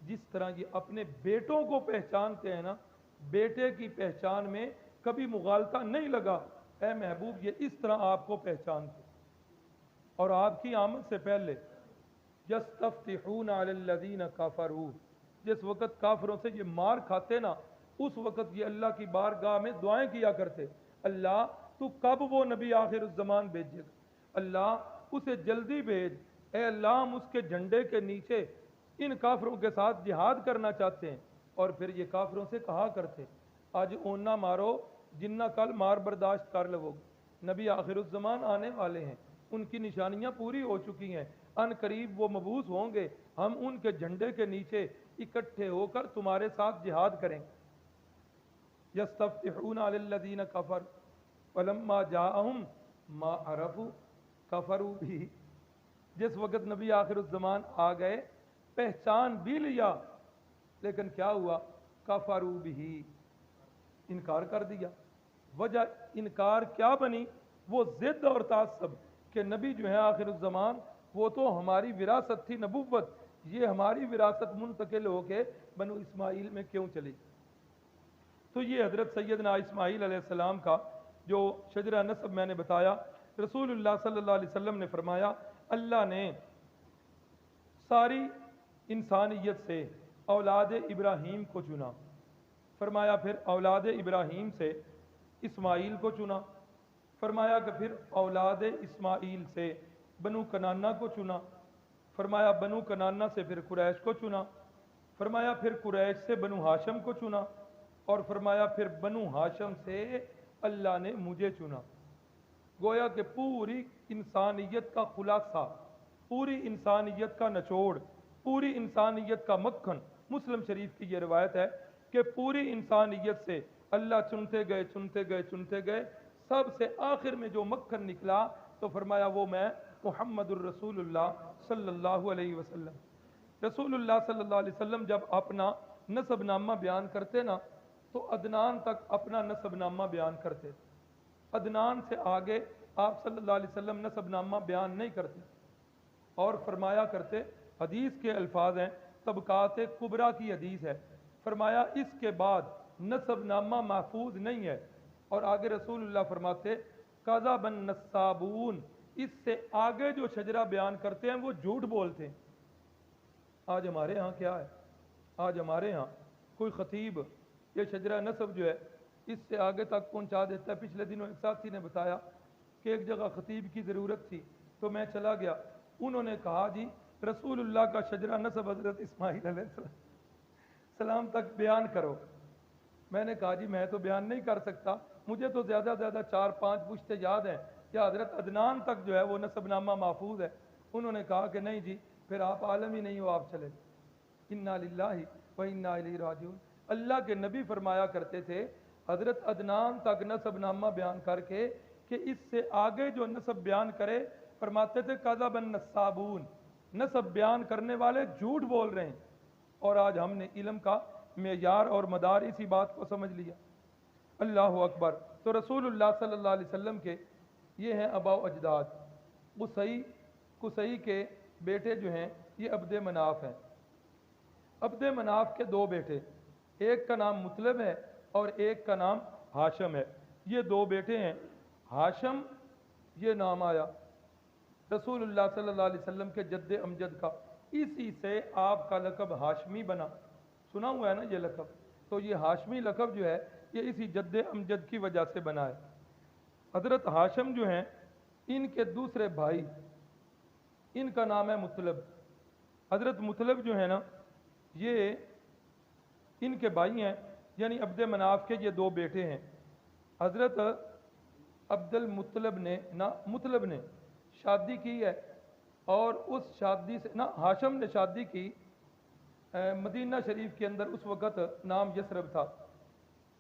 جس طرح یہ اپنے بیٹوں کو پہچانتے ہیں نا، بیٹے کی پہچان میں کبھی مغالطہ نہیں لگا، اے محبوب یہ اس طرح آپ کو پہچانتے۔ اور آپ کی آمد سے پہلے یستفتحون علی الذین کفروا، جس وقت کافروں سے یہ مار کھاتے نا، اس وقت یہ اللہ کی بارگاہ میں دعائیں کیا کرتے، اللہ تو کب وہ نبی آخر الزمان بھیجے گا، اللہ اسے جلدی بھیج، اے اللہ ہم اس کے جھنڈے کے نیچے ان کافروں کے ساتھ جہاد کرنا چاہتے ہیں۔ اور پھر یہ کافروں سے کہا کرتے آج اونا مارو جنہ کل مار برداشت کر لو گے، نبی آخر الزمان آنے والے ہیں، ان کی نشانیاں پوری ہو چکی ہیں، ان قریب وہ مبعوث ہوں گے، ہم ان کے جھنڈے کے نیچے اکٹھے ہو کر تمہارے ساتھ جہاد کریں۔ یستفتحون علی الذین کفروا فلما جاءہم ما عرفوا کفروا بھی، جس وقت نبی آخر الزمان آ گئے پہچان بھی لیا، لیکن کیا ہوا؟ کفروا بھی، انکار کر دیا۔ وجہ انکار کیا بنی؟ وہ ضد اور تعصب کہ نبی جو ہے آخر الزمان، وہ تو ہماری وراثت تھی نبوت، یہ ہماری وراثت منتقل ہو کے بنو اسماعیل میں کیوں چلی؟ تو یہ حضرت سیدنا اسماعیل علیہ السلام کا جو شجرہ نسب میں نے بتایا، رسول اللہ صلی اللہ علیہ وسلم نے فرمایا اللہ نے ساری انسانیت سے اولاد ابراہیم کو چنا، فرمایا پھر اولاد ابراہیم سے اسماعیل کو چنا، فرمایا کہ پھر اولاد اسماعیل سے بنو کنانہ کو چنا، فرمایا بنو کنانہ سے پھر قریش کو چنا، فرمایا پھر قریش سے بنو ہاشم کو چنا، اور فرمایا پھر بنو ہاشم سے اللہ نے مجھے چنا۔ گویا کہ پوری انسانیت کا خلاصہ، پوری انسانیت کا نچوڑ، پوری انسانیت کا مکھن، مسلم شریف کی یہ روایت ہے کہ پوری انسانیت سے اللہ چنتے گئے چنتے گئے چنتے گئے، سب سے آخر میں جو مکھن نکلا تو فرمایا وہ میں محمد الرسول اللہ صلی اللہ علیہ وسلم۔ رسول اللہ صلی اللہ علیہ وسلم جب اپنا نسب نامہ بیان کرتے نا تو عدنان تک اپنا نسب نامہ بیان کرتے، عدنان سے آگے آپ صلی اللہ علیہ وسلم نسب نامہ بیان نہیں کرتے، اور فرمایا کرتے، حدیث کے الفاظ ہیں، طبقات کبریٰ کی حدیث ہے، فرمایا اس کے بعد نسب نامہ محفوظ نہیں ہے، اور آگے رسول اللہ فرماتے کذب النسابون، اس سے آگے جو شجرہ بیان کرتے ہیں وہ جھوٹ بولتے ہیں۔ آج ہمارے ہاں کیا ہے؟ آج ہمارے ہاں کوئی خطیب یہ شجرہ نسب جو ہے اس سے آگے تک پہنچا دیتا ہے۔ پچھلے دنوں ایک ساتھی نے بتایا کہ ایک جگہ خطیب کی ضرورت تھی تو میں چلا گیا، انہوں نے کہا جی رسول اللہ کا شجرہ نسب حضرت اسماعیل علیہ السلام تک بیان کرو۔ میں نے کہا جی میں تو بیان نہیں کر سکتا، مجھے تو زیادہ سے زیادہ 4-5 پشتے یاد ہیں، یا حضرت عدنان تک جو ہے وہ نسب نامہ محفوظ ہے۔ انہوں نے کہا کہ نہیں جی پھر آپ عالم ہی نہیں ہو، آپ چلے۔ انا للہ و انا الیہ راجعون۔ اللہ کے نبی فرمایا کرتے تھے حضرت عدنان تک نسب نامہ بیان کر کے کہ اس سے آگے جو نسب بیان کرے، فرماتے تھے کذب النسابون، نسب بیان کرنے والے جھوٹ بول رہے ہیں۔ اور آج ہم نے علم کا معیار اور مدار اسی بات کو سمجھ لیا۔ اللہ اکبر۔ تو رسول اللہ صلی اللہ علیہ وسلم کے یہ ہیں آباء و اجداد۔ قصی کے بیٹے جو ہیں یہ عبد مناف ہیں۔ عبد مناف کے 2 بیٹے، ایک کا نام مطلب ہے اور ایک کا نام ہاشم ہے، یہ 2 بیٹے ہیں۔ ہاشم یہ نام آیا رسول اللہ صلی اللہ علیہ وسلم کے جد امجد کا، اسی سے آپ کا لقب ہاشمی بنا، سنا ہوا ہے نا یہ لقب، تو یہ ہاشمی لقب جو ہے یہ اسی جد امجد کی وجہ سے بنا ہے۔ حضرت ہاشم جو ہیں ان کے دوسرے بھائی، ان کا نام ہے مطلب۔ حضرت مطلب جو ہے نا یہ ان کے بھائی ہیں، یعنی عبد مناف کے یہ 2 بیٹے ہیں۔ حضرت عبد المطلب نے شادی کی ہے، اور اس شادی سے ہاشم نے شادی کی مدینہ شریف کے اندر، اس وقت نام یثرب تھا۔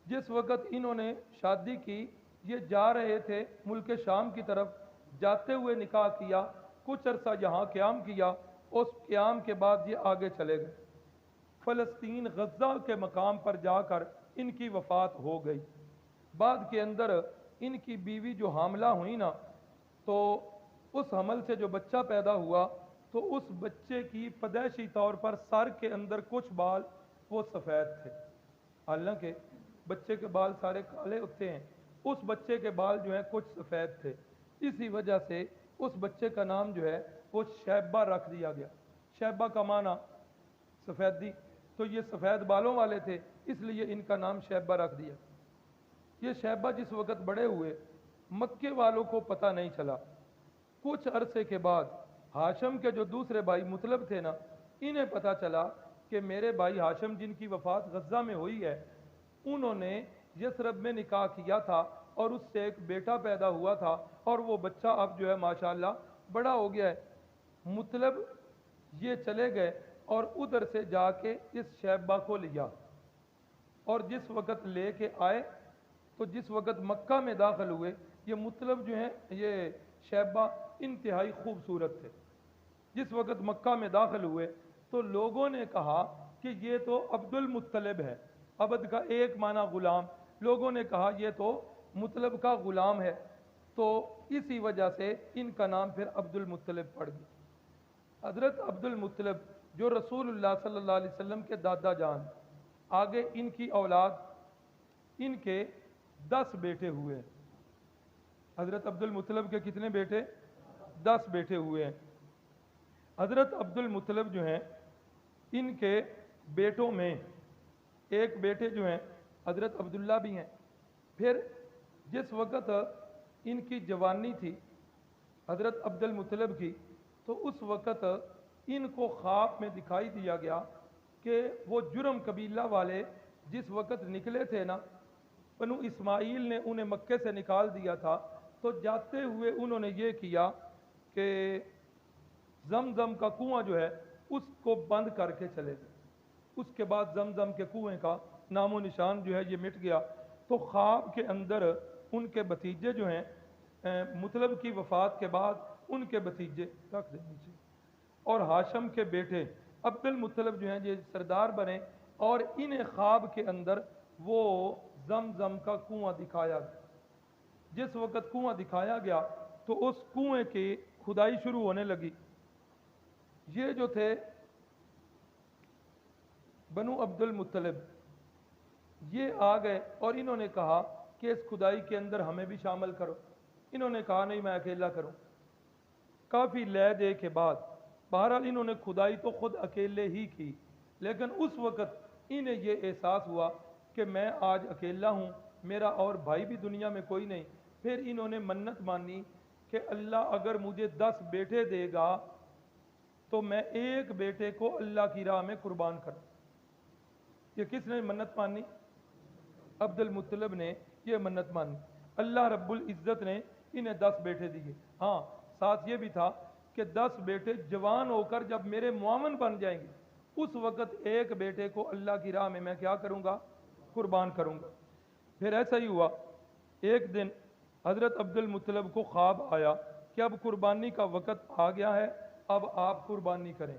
جس وقت انہوں نے شادی کی یہ جا رہے تھے ملک شام کی طرف، جاتے ہوئے نکاح کیا، کچھ عرصہ یہاں قیام کیا، اس قیام کے بعد یہ آگے چلے گئے فلسطین غزہ کے مقام پر جا کر ان کی وفات ہو گئی۔ بعد کے اندر ان کی بیوی جو حاملہ ہوئی نا تو اس حمل سے جو بچہ پیدا ہوا تو اس بچے کی پیدائشی طور پر سر کے اندر کچھ بال وہ سفید تھے، حالانکہ بچے کے بال سارے کالے ہوتے ہیں، اس بچے کے بال جو ہیں کچھ سفید تھے، اسی وجہ سے اس بچے کا نام جو ہے وہ شیبہ رکھ دیا گیا۔ شیبہ کا معنی سفیدی، تو یہ سفید بالوں والے تھے اس لیے ان کا نام شیبہ رکھ دیا۔ یہ شیبہ جس وقت بڑے ہوئے مکے والوں کو پتہ نہیں چلا، کچھ عرصے کے بعد ہاشم کے جو دوسرے بھائی مطلب تھے نا انہیں پتہ چلا کہ میرے بھائی ہاشم جن کی وفات غزہ میں ہوئی ہے انہوں نے یثرب میں نکاح کیا تھا اور اس سے ایک بیٹا پیدا ہوا تھا، اور وہ بچہ اب جو ہے ماشاءاللہ بڑا ہو گیا ہے۔ مطلب یہ چلے گئے اور ادھر سے جا کے اس شیبہ کو لیا، اور جس وقت لے کے آئے تو جس وقت مکہ میں داخل ہوئے یہ مطلب جو ہیں یہ شیبہ انتہائی خوبصورت تھے، جس وقت مکہ میں داخل ہوئے تو لوگوں نے کہا کہ یہ تو عبد المطلب ہے، عبد کا ایک معنی غلام، لوگوں نے کہا یہ تو مطلب کا غلام ہے، تو اسی وجہ سے ان کا نام پھر عبد المطلب پڑ گیا۔ حضرت عبد المطلب جو رسول اللہ صلی اللہ علیہ وسلم کے دادا جان، آگے ان کی اولاد، ان کے 10 بیٹے ہوئے۔ حضرت عبد المطلب کے کتنے بیٹے؟ 10 بیٹے ہوئے ہیں۔ حضرت عبد المطلب جو ہیں ان کے بیٹوں میں ایک بیٹے جو ہیں حضرت عبداللہ بھی ہیں۔ پھر جس وقت ان کی جوانی تھی حضرت عبد المطلب کی، تو اس وقت ان کو خواب میں دکھائی دیا گیا کہ وہ جرم قبیلہ والے جس وقت نکلے تھے نا، بنو اسماعیل نے انہیں مکے سے نکال دیا تھا، تو جاتے ہوئے انہوں نے یہ کیا کہ زمزم کا کنواں جو ہے اس کو بند کر کے چلے گئے۔ اس کے بعد زمزم کے کنویں کا نام و نشان جو ہے یہ مٹ گیا۔ تو خواب کے اندر ان کے بھتیجے جو ہیں مطلب کی وفات کے بعد ان کے بھتیجے رکھ دیں نیچے، اور ہاشم کے بیٹے عبد المطلب جو ہیں یہ سردار بنے، اور انہیں خواب کے اندر وہ زمزم کا کنواں دکھایا گیا۔ جس وقت کنواں دکھایا گیا تو اس کنویں کی کھدائی شروع ہونے لگی۔ یہ جو تھے بنو عبد المطلب، یہ آ گئے اور انہوں نے کہا کہ اس کھدائی کے اندر ہمیں بھی شامل کرو۔ انہوں نے کہا نہیں، میں اکیلا کروں۔ کافی لے دے کے بعد بہرحال انہوں نے کھدائی تو خود اکیلے ہی کی، لیکن اس وقت انہیں یہ احساس ہوا کہ میں آج اکیلا ہوں، میرا اور بھائی بھی دنیا میں کوئی نہیں۔ پھر انہوں نے منت مانی کہ اللہ اگر مجھے 10 بیٹے دے گا تو میں ایک بیٹے کو اللہ کی راہ میں قربان کروں۔ یہ کس نے منت مانی؟ عبد المطلب نے یہ منت مانی۔ اللہ رب العزت نے انہیں 10 بیٹے دیے۔ ہاں، ساتھ یہ بھی تھا کہ 10 بیٹے جوان ہو کر جب میرے معاون بن جائیں گے اس وقت ایک بیٹے کو اللہ کی راہ میں کیا کروں گا؟ قربان کروں گا۔ پھر ایسا ہی ہوا، ایک دن حضرت عبد المطلب کو خواب آیا کہ اب قربانی کا وقت آ گیا ہے، اب آپ قربانی کریں۔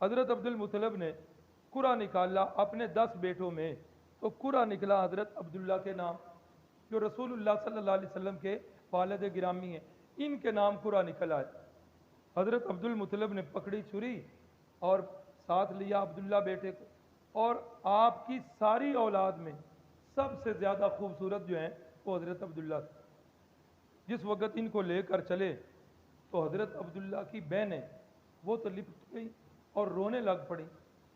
حضرت عبد المطلب نے قرعہ نکالا اپنے 10 بیٹوں میں، تو قرعہ نکلا حضرت عبداللہ کے نام، جو رسول اللہ صلی اللہ علیہ وسلم کے والد گرامی ہیں، ان کے نام قرعہ نکل آئے۔ حضرت عبد المطلب نے پکڑی چھری اور ساتھ لیا عبداللہ بیٹے کو، اور آپ کی ساری اولاد میں سب سے زیادہ خوبصورت جو ہیں وہ حضرت عبداللہ تھے۔ جس وقت ان کو لے کر چلے تو حضرت عبداللہ کی بہنیں وہ تو لپٹ گئی اور رونے لگ پڑی۔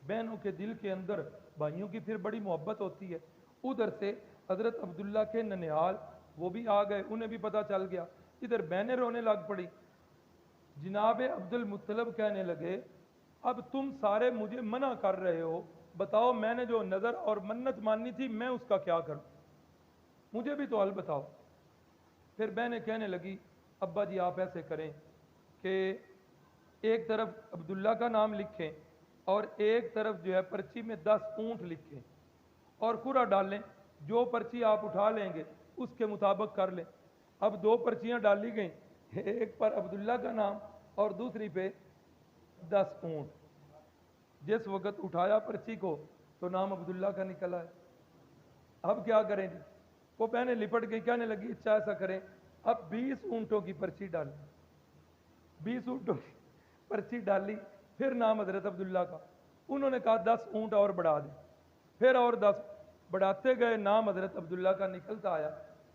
بہنوں کے دل کے اندر بھائیوں کی پھر بڑی محبت ہوتی ہے۔ ادھر سے حضرت عبداللہ کے ننیال وہ بھی آ گئے، انہیں بھی پتہ چل گیا، ادھر بہنیں رونے لگ پڑی۔ جناب عبد المطلب کہنے لگے اب تم سارے مجھے منع کر رہے ہو، بتاؤ میں نے جو نظر اور منت مانی تھی میں اس کا کیا کروں، مجھے بھی تو حل بتاؤ۔ پھر بہنیں کہنے لگی ابا جی آپ ایسے کریں کہ ایک طرف عبداللہ کا نام لکھیں اور ایک طرف جو ہے پرچی میں 10 اونٹ لکھیں اور قرعہ ڈالیں، جو پرچی آپ اٹھا لیں گے اس کے مطابق کر لیں۔ اب 2 پرچیاں ڈالی گئیں، ایک پر عبداللہ کا نام اور دوسری پہ 10 اونٹ۔ جس وقت اٹھایا پرچی کو تو نام عبداللہ کا نکلا ہے۔ اب کیا کریں جی؟ وہ بہنیں لپٹ گئی، کہنے لگی اچھا ایسا کریں اب 20 اونٹوں کی پرچی ڈالیں۔ 20 اونٹوں کی پرچی ڈالی، پھر نام حضرت عبداللہ کا، انہوں نے کہا 10 اونٹ اور بڑھا دیں، پھر اور 10 بڑھاتے گئے، نام حضرت عبداللہ کا نکلتا آیا۔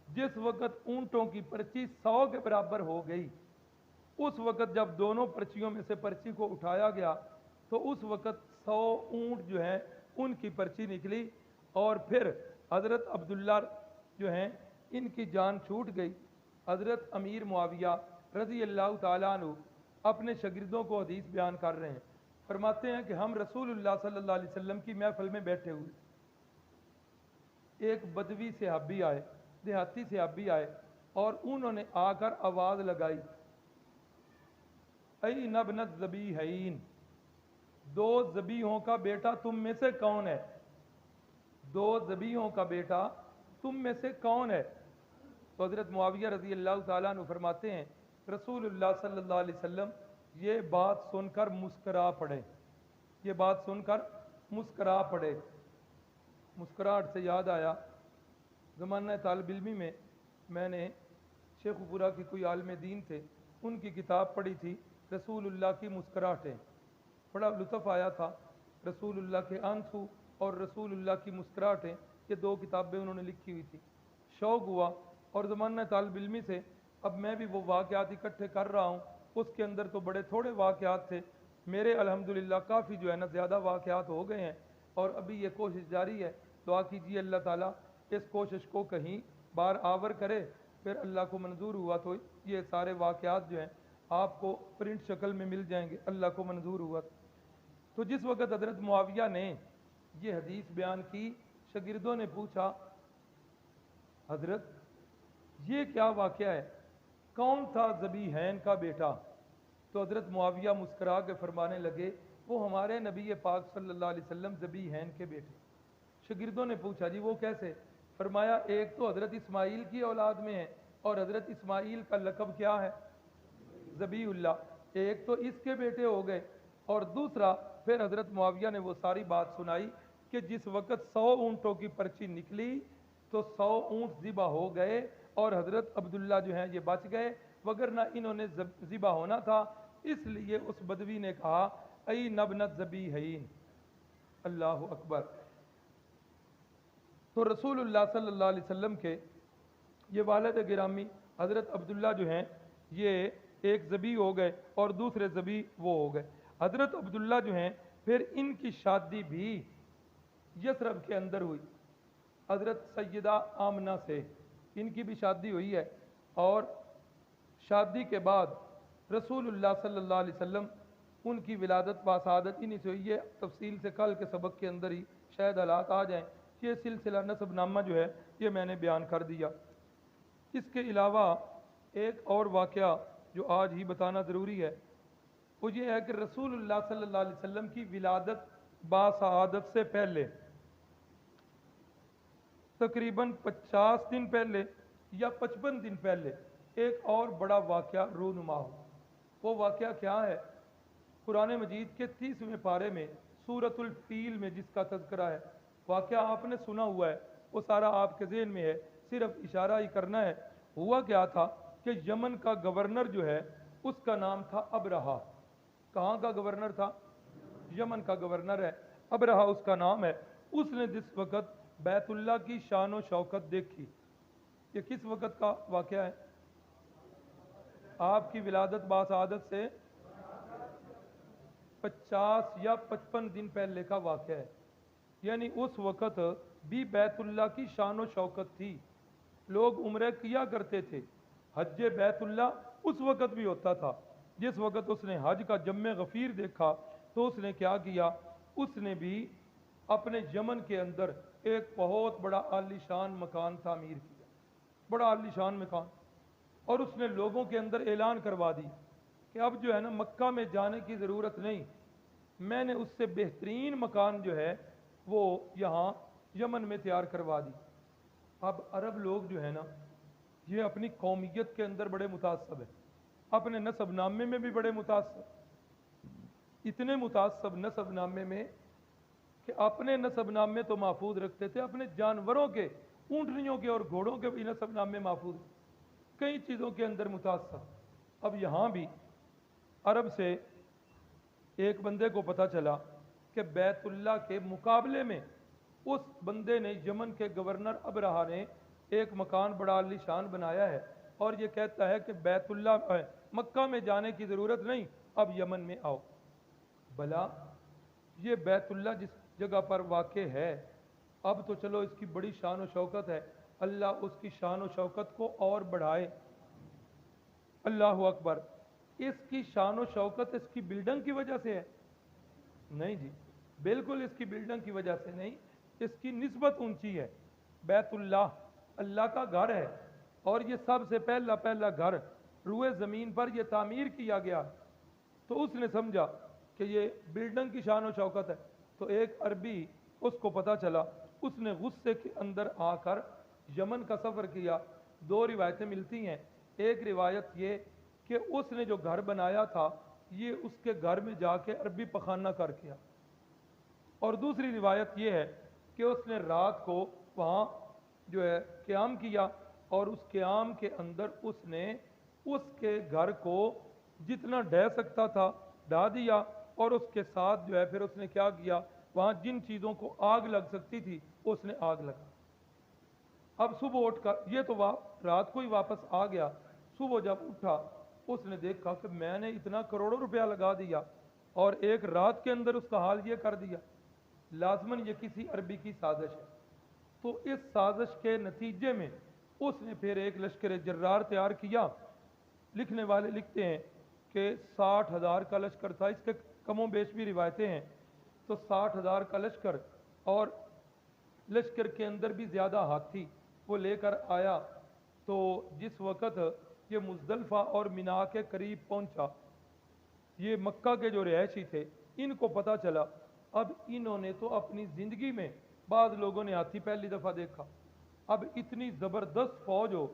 جس وقت اونٹوں کی پرچی 100 کے برابر ہو گئی، اس وقت جب دونوں پرچیوں میں سے پرچی کو اٹھایا گیا تو اس وقت 100 اونٹ جو ہیں ان کی پرچی نکلی، اور پھر حضرت عبداللہ جو ہیں ان کی جان چھوٹ گئی۔ حضرت امیر معاویہ رضی اللہ تعالیٰ عنہ اپنے شاگردوں کو حدیث بیان کر رہے ہیں، فرماتے ہیں کہ ہم رسول اللہ صلی اللہ علیہ وسلم کی محفل میں بیٹھے ہوئے، ایک بدوی صحابی آئے، دیہاتی صحابی آئے، اور انہوں نے آ کر آواز لگائی این ابن الذبیحین، 2 ذبیحوں کا بیٹا تم میں سے کون ہے؟ 2 ذبیحوں کا بیٹا تم میں سے کون ہے؟ تو حضرت معاویہ رضی اللہ تعالیٰ عنہ فرماتے ہیں رسول اللہ صلی اللہ علیہ وسلم یہ بات سن کر مسکرا پڑے، یہ بات سن کر مسکرا پڑے۔ مسکراہٹ سے یاد آیا، زمانہ طالب علمی میں نے شیخ پورہ کی کوئی عالم دین تھے، ان کی کتاب پڑھی تھی رسول اللہ کی مسکراہٹیں، بڑا لطف آیا تھا۔ رسول اللہ کے آنسو اور رسول اللہ کی مسکراہٹیں، یہ دو کتابیں انہوں نے لکھی ہوئی تھی۔ شوق ہوا اور زمانہ طالب علمی سے اب میں بھی وہ واقعات اکٹھے کر رہا ہوں۔ اس کے اندر تو بڑے تھوڑے واقعات تھے، میرے الحمدللہ کافی جو ہے نا زیادہ واقعات ہو گئے ہیں، اور ابھی یہ کوشش جاری ہے۔ دعا کیجیے اللہ تعالیٰ اس کوشش کو کہیں بار آور کرے، پھر اللہ کو منظور ہوا تو یہ سارے واقعات جو ہیں آپ کو پرنٹ شکل میں مل جائیں گے، اللہ کو منظور ہوا تو۔ جس وقت حضرت معاویہ نے یہ حدیث بیان کی، شاگردوں نے پوچھا حضرت یہ کیا واقعہ ہے، کون تھا ذبیحین کا بیٹا؟ تو حضرت معاویہ مسکرا کے فرمانے لگے وہ ہمارے نبی پاک صلی اللہ علیہ وسلم ذبیحین کے بیٹے۔ شاگردوں نے پوچھا جی وہ کیسے؟ فرمایا ایک تو حضرت اسماعیل کی اولاد میں ہے، اور حضرت اسماعیل کا لقب کیا ہے؟ ذبیح اللہ، ایک تو اس کے بیٹے ہو گئے، اور دوسرا پھر حضرت معاویہ نے وہ ساری بات سنائی کہ جس وقت 100 اونٹوں کی پرچی نکلی تو 100 اونٹ ذبح ہو گئے، اور حضرت عبداللہ جو ہیں یہ بچ گئے، وگرنہ انہوں نے ذبح ہونا تھا۔ اس لیے اس بدوی نے کہا ای نبنت ذبیحین، اللہ اکبر۔ تو رسول اللہ صلی اللہ علیہ وسلم کے یہ والد گرامی حضرت عبداللہ جو ہیں یہ ایک ذبیح ہو گئے اور دوسرے ذبیح وہ ہو گئے۔ حضرت عبداللہ جو ہیں پھر ان کی شادی بھی یثرب کے اندر ہوئی، حضرت سیدہ آمنہ سے ان کی بھی شادی ہوئی ہے، اور شادی کے بعد رسول اللہ صلی اللہ علیہ وسلم ان کی ولادت باسعادت انہی سے ہوئی ہے۔ تفصیل سے کل کے سبق کے اندر ہی شاید حالات آ جائیں، یہ سلسلہ نسب نامہ جو ہے یہ میں نے بیان کر دیا۔ اس کے علاوہ ایک اور واقعہ جو آج ہی بتانا ضروری ہے، وہ یہ ہے کہ رسول اللہ صلی اللہ علیہ وسلم کی ولادت باسعادت سے پہلے تقریباً 50 دن پہلے یا 55 دن پہلے ایک اور بڑا واقعہ رونما ہو۔ وہ واقعہ کیا ہے؟ قرآن مجید کے 30ویں پارے میں سورۃ الفیل میں جس کا تذکرہ ہے، واقعہ آپ نے سنا ہوا ہے، وہ سارا آپ کے ذہن میں ہے، صرف اشارہ ہی کرنا ہے۔ ہوا کیا تھا کہ یمن کا گورنر جو ہے اس کا نام تھا ابرہہ۔ کہاں کا گورنر تھا؟ یمن کا گورنر ہے، ابرہہ اس کا نام ہے۔ اس نے جس وقت بیت اللہ کی شان و شوکت دیکھی، یہ کس وقت کا واقعہ ہے؟ آپ کی ولادت باسعادت سے 50 یا 55 دن پہلے کا واقعہ ہے، یعنی اس وقت بھی بیت اللہ کی شان و شوکت تھی، لوگ عمرہ کیا کرتے تھے، حج بیت اللہ اس وقت بھی ہوتا تھا۔ جس وقت اس نے حج کا جم غفیر دیکھا تو اس نے کیا کیا، اس نے بھی اپنے یمن کے اندر ایک بہت بڑا عالی شان مکان تعمیر کیا، بڑا عالی شان مکان، اور اس نے لوگوں کے اندر اعلان کروا دی کہ اب جو ہے نا مکہ میں جانے کی ضرورت نہیں، میں نے اس سے بہترین مکان جو ہے وہ یہاں یمن میں تیار کروا دی۔ اب عرب لوگ جو ہے نا یہ اپنی قومیت کے اندر بڑے متعصب ہیں، اپنے نسب نامے میں بھی بڑے متعصب، اتنے متعصب نسب نامے میں کہ اپنے نسب نامے تو محفوظ رکھتے تھے، اپنے جانوروں کے، اونٹنیوں کے اور گھوڑوں کے بھی نسب نامے محفوظ، کئی چیزوں کے اندر متعصب۔ اب یہاں بھی عرب سے ایک بندے کو پتہ چلا کہ بیت اللہ کے مقابلے میں اس بندے نے، یمن کے گورنر ابرہہ نے ایک مکان بڑا عالی شان بنایا ہے، اور یہ کہتا ہے کہ بیت اللہ مکہ میں جانے کی ضرورت نہیں، اب یمن میں آؤ۔ بھلا یہ بیت اللہ جس جگہ پر واقع ہے، اب تو چلو اس کی بڑی شان و شوکت ہے، اللہ اس کی شان و شوکت کو اور بڑھائے، اللہ اکبر۔ اس کی شان و شوکت اس کی بلڈنگ کی وجہ سے ہے؟ نہیں جی، بالکل اس کی بلڈنگ کی وجہ سے نہیں، اس کی نسبت اونچی ہے۔ بیت اللہ اللہ کا گھر ہے، اور یہ سب سے پہلا گھر روئے زمین پر یہ تعمیر کیا گیا، تو اس نے سمجھا کہ یہ بلڈنگ کی شان و شوکت ہے۔ تو ایک عربی اس کو پتہ چلا، اس نے غصے کے اندر آ کر یمن کا سفر کیا۔ دو روایتیں ملتی ہیں، ایک روایت یہ کہ اس نے جو گھر بنایا تھا یہ اس کے گھر میں جا کے عربی پخانہ کر کے آ. اور دوسری روایت یہ ہے کہ اس نے رات کو وہاں جو ہے قیام کیا اور اس قیام کے اندر اس نے اس کے گھر کو جتنا ڈھہ سکتا تھا ڈھا دیا، اور اس کے ساتھ جو ہے پھر اس نے کیا کیا، وہاں جن چیزوں کو آگ لگ سکتی تھی اس نے آگ لگا. اب صبح اٹھ کر یہ تو رات کو ہی واپس آ گیا. صبح جب اٹھا اس نے دیکھا کہ میں نے اتنا کروڑوں روپیہ لگا دیا اور ایک رات کے اندر اس کا حال یہ کر دیا. لازماً یہ کسی عربی کی سازش ہے. تو اس سازش کے نتیجے میں اس نے پھر ایک لشکر جرار تیار کیا. لکھنے والے لکھتے ہیں کہ 60,000 کا لشکر تھا، اس کے کم و بیش بھی روایتیں ہیں. تو 60,000 کا لشکر، اور لشکر کے اندر بھی زیادہ ہاتھی وہ لے کر آیا. تو جس وقت یہ مزدلفہ اور مینا کے قریب پہنچا، یہ مکہ کے جو رہائشی تھے ان کو پتہ چلا. اب انہوں نے تو اپنی زندگی میں، بعض لوگوں نے ہاتھی پہلی دفعہ دیکھا، اب اتنی زبردست فوج ہو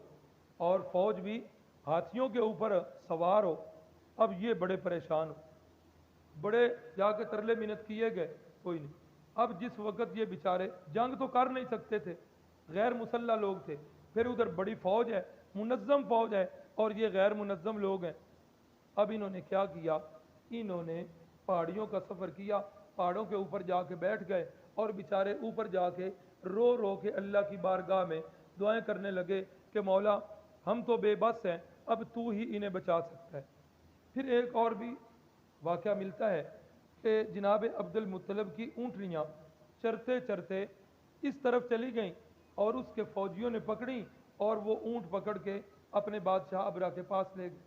اور فوج بھی ہاتھیوں کے اوپر سوار ہو، اب یہ بڑے پریشان ہو. بڑے جا کے ترلے منت کیے گئے، کوئی نہیں. اب جس وقت یہ بیچارے جنگ تو کر نہیں سکتے تھے، غیر مسلح لوگ تھے، پھر ادھر بڑی فوج ہے، منظم فوج ہے، اور یہ غیر منظم لوگ ہیں. اب انہوں نے کیا کیا، انہوں نے پہاڑیوں کا سفر کیا، پہاڑوں کے اوپر جا کے بیٹھ گئے اور بیچارے اوپر جا کے رو رو کے اللہ کی بارگاہ میں دعائیں کرنے لگے کہ مولا ہم تو بے بس ہیں، اب تو ہی انہیں بچا سکتا ہے. پھر ایک اور بھی واقعہ ملتا ہے کہ جناب عبد المطلب کی اونٹنیاں چرتے چرتے اس طرف چلی گئیں اور اس کے فوجیوں نے پکڑیں اور وہ اونٹ پکڑ کے اپنے بادشاہ ابرا کے پاس لے گئے.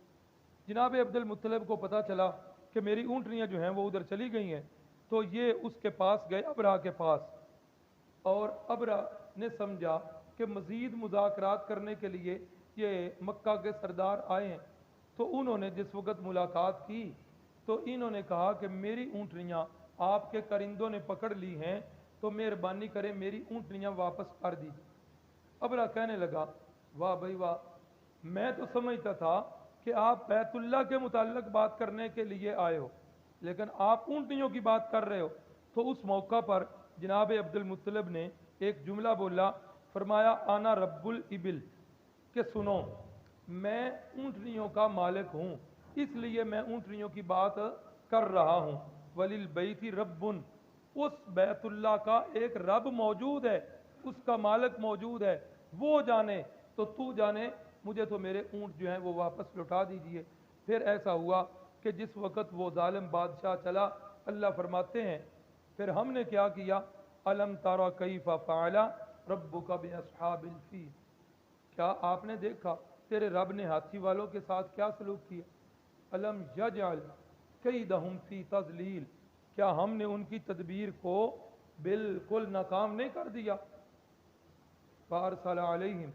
جناب عبد المطلب کو پتہ چلا کہ میری اونٹنیاں جو ہیں وہ ادھر چلی گئی ہیں، تو یہ اس کے پاس گئے، ابرا کے پاس. اور ابرا نے سمجھا کہ مزید مذاکرات کرنے کے لیے یہ مکہ کے سردار آئے ہیں. تو انہوں نے جس وقت ملاقات کی تو انہوں نے کہا کہ میری اونٹنیاں آپ کے کرندوں نے پکڑ لی ہیں، تو مہربانی کریں میری اونٹنیاں واپس کر دیجیے. ابرا کہنے لگا واہ بھائی واہ، میں تو سمجھتا تھا کہ آپ بیت اللہ کے متعلق بات کرنے کے لیے آئے ہو، لیکن آپ اونٹنیوں کی بات کر رہے ہو. تو اس موقع پر جناب عبد المطلب نے ایک جملہ بولا، فرمایا آنا رب الابل، کہ سنو میں اونٹنیوں کا مالک ہوں، اس لیے میں اونٹنیوں کی بات کر رہا ہوں. وللبیت رب، اس بیت اللہ کا ایک رب موجود ہے، اس کا مالک موجود ہے، وہ جانے تو تو جانے، مجھے تو میرے اونٹ جو ہیں وہ واپس لوٹا دیجئے. پھر ایسا ہوا کہ جس وقت وہ ظالم بادشاہ چلا، اللہ فرماتے ہیں پھر ہم نے کیا کیا، الم تری کیف فعل ربک باصحاب الفیل، کیا آپ نے دیکھا تیرے رب نے ہاتھی والوں کے ساتھ کیا سلوک کیا. الم یجعل کیدہم فی تضلیل، کیا ہم نے ان کی تدبیر کو بالکل ناکام نہیں کر دیا. فارسل علیہم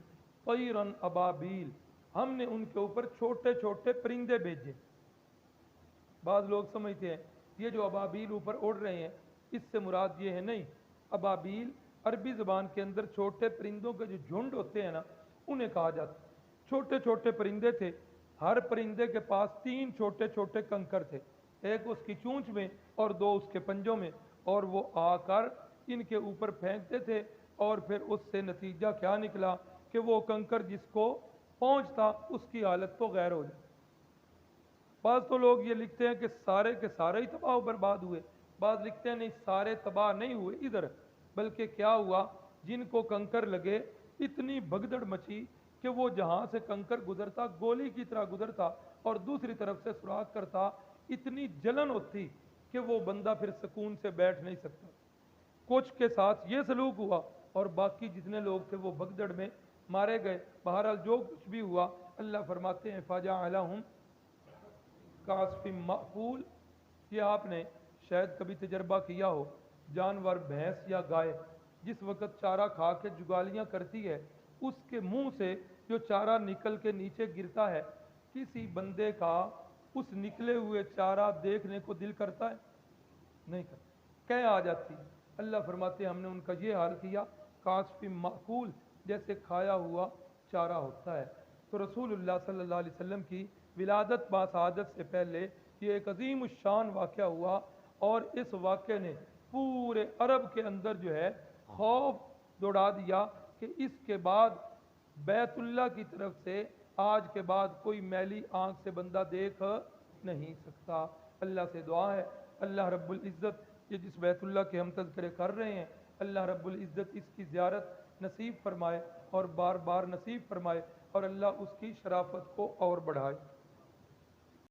طیرا ابابیل، ہم نے ان کے اوپر چھوٹے چھوٹے پرندے بھیجے. بعض لوگ سمجھتے ہیں یہ جو ابابیل اوپر اڑ رہے ہیں اس سے مراد یہ ہے، نہیں. ابابیل عربی زبان کے اندر چھوٹے پرندوں کے جو جھنڈ ہوتے ہیں نا انہیں کہا جاتا ہے. چھوٹے چھوٹے پرندے تھے، ہر پرندے کے پاس 3 چھوٹے چھوٹے کنکر تھے، ایک اس کی چونچ میں اور 2 اس کے پنجوں میں، اور وہ آ کر ان کے اوپر پھینکتے تھے. اور پھر اس سے نتیجہ کیا نکلا کہ وہ کنکر جس کو پہنچتا اس کی حالت تو غیر ہو جاتی. بعض تو لوگ یہ لکھتے ہیں کہ سارے کے سارے ہی تباہ و برباد ہوئے، بعض لکھتے ہیں نہیں سارے تباہ نہیں ہوئے ادھر، بلکہ کیا ہوا جن کو کنکر لگے اتنی بھگدڑ مچی کہ وہ جہاں سے کنکر گزرتا گولی کی طرح گزرتا اور دوسری طرف سے سوراخ کرتا، اتنی جلن ہوتی کہ وہ بندہ پھر سکون سے بیٹھ نہیں سکتا. کچھ کے ساتھ یہ سلوک ہوا اور باقی جتنے لوگ تھے وہ بھگدڑ میں مارے گئے. بہرحال جو کچھ بھی ہوا اللہ فرماتے ہیں فجعلہم کعصف مأکول. یہ آپ نے شاید کبھی تجربہ کیا ہو، جانور بھینس یا گائے جس وقت چارہ کھا کے جگالیاں کرتی ہے، اس کے منہ سے جو چارہ نکل کے نیچے گرتا ہے، کسی بندے کا اس نکلے ہوئے چارہ دیکھنے کو دل کرتا ہے؟ نہیں کرتا، کہ آ جاتی. اللہ فرماتے ہیں ہم نے ان کا یہ حال کیا کعصف مأکول، جیسے کھایا ہوا چارہ ہوتا ہے. تو رسول اللہ صلی اللہ علیہ وسلم کی ولادت با سعادت سے پہلے یہ ایک عظیم الشان واقعہ ہوا، اور اس واقعے نے پورے عرب کے اندر جو ہے خوف دوڑا دیا کہ اس کے بعد بیت اللہ کی طرف سے آج کے بعد کوئی میلی آنکھ سے بندہ دیکھ نہیں سکتا۔ اللہ سے دعا ہے اللہ رب العزت یہ جس بیت اللہ کے ہم تذکرے کر رہے ہیں، اللہ رب العزت اس کی زیارت نصیب فرمائے اور بار بار نصیب فرمائے، اور اللہ اس کی شرافت کو اور بڑھائے۔